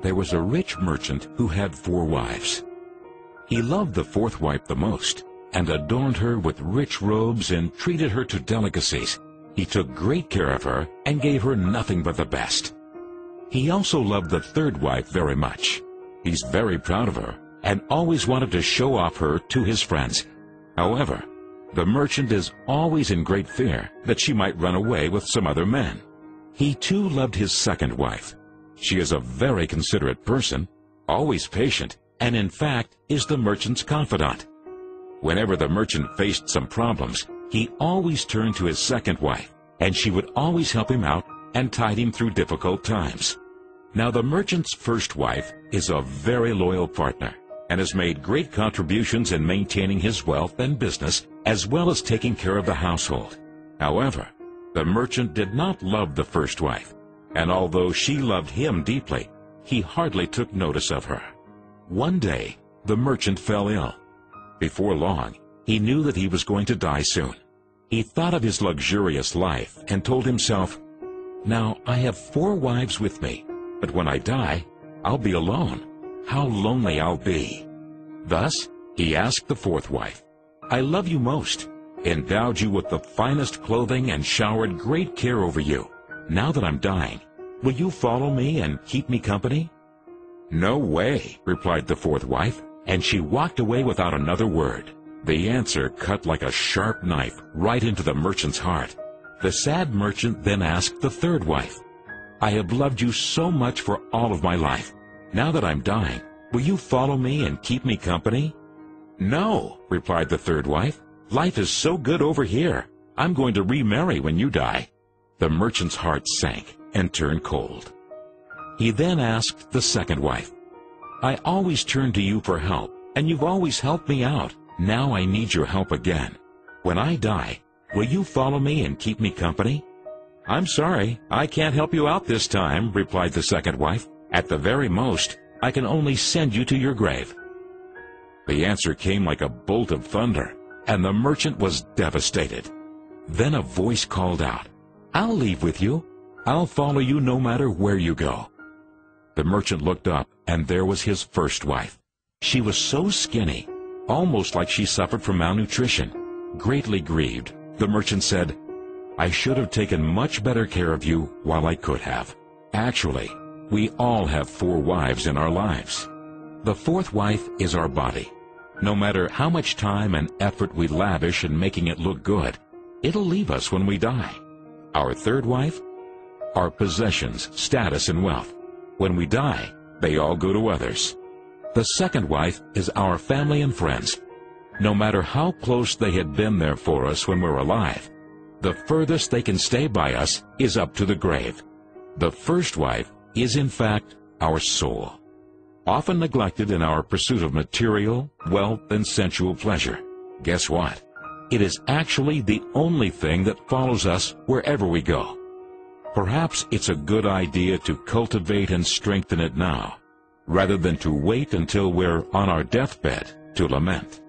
there was a rich merchant who had 4 wives. He loved the 4th wife the most, and adorned her with rich robes and treated her to delicacies. He took great care of her and gave her nothing but the best. He also loved the 3rd wife very much. He's very proud of her and always wanted to show off her to his friends. However, the merchant is always in great fear that she might run away with some other men. He too loved his 2nd wife. She is a very considerate person, always patient, and in fact is the merchant's confidant. Whenever the merchant faced some problems, he always turned to his 2nd wife, and she would always help him out and tide him through difficult times. Now the merchant's 1st wife is a very loyal partner and has made great contributions in maintaining his wealth and business as well as taking care of the household. However, the merchant did not love the 1st wife, and although she loved him deeply, he hardly took notice of her. One day, the merchant fell ill. Before long, he knew that he was going to die soon. He thought of his luxurious life and told himself, "Now I have 4 wives with me, but when I die, I'll be alone. How lonely I'll be." Thus, he asked the 4th wife, "I love you most, endowed you with the finest clothing and showered great care over you. Now that I'm dying, will you follow me and keep me company?" "No way," replied the 4th wife, and she walked away without another word. The answer cut like a sharp knife right into the merchant's heart. The sad merchant then asked the 3rd wife, "I have loved you so much for all of my life. Now that I'm dying, will you follow me and keep me company?" "No," replied the 3rd wife. "Life is so good over here. I'm going to remarry when you die." The merchant's heart sank and turned cold. He then asked the 2nd wife, "I always turn to you for help, and you've always helped me out. Now I need your help again. When I die, will you follow me and keep me company?" "I'm sorry, I can't help you out this time," replied the 2nd wife. "At the very most, I can only send you to your grave." The answer came like a bolt of thunder, and the merchant was devastated. Then a voice called out, "I'll leave with you. I'll follow you no matter where you go." The merchant looked up, and there was his 1st wife. She was so skinny, almost like she suffered from malnutrition. Greatly grieved, the merchant said, "I should have taken much better care of you while I could have." Actually, we all have 4 wives in our lives. The 4th wife is our body. No matter how much time and effort we lavish in making it look good, it'll leave us when we die. Our 3rd wife? Our possessions, status, and wealth. When we die, they all go to others. The 2nd wife is our family and friends. No matter how close they had been there for us when we're alive, the furthest they can stay by us is up to the grave. The 1st wife is in fact our soul, often neglected in our pursuit of material, wealth, and sensual pleasure. Guess what? It is actually the only thing that follows us wherever we go. Perhaps it's a good idea to cultivate and strengthen it now, rather than to wait until we're on our deathbed to lament.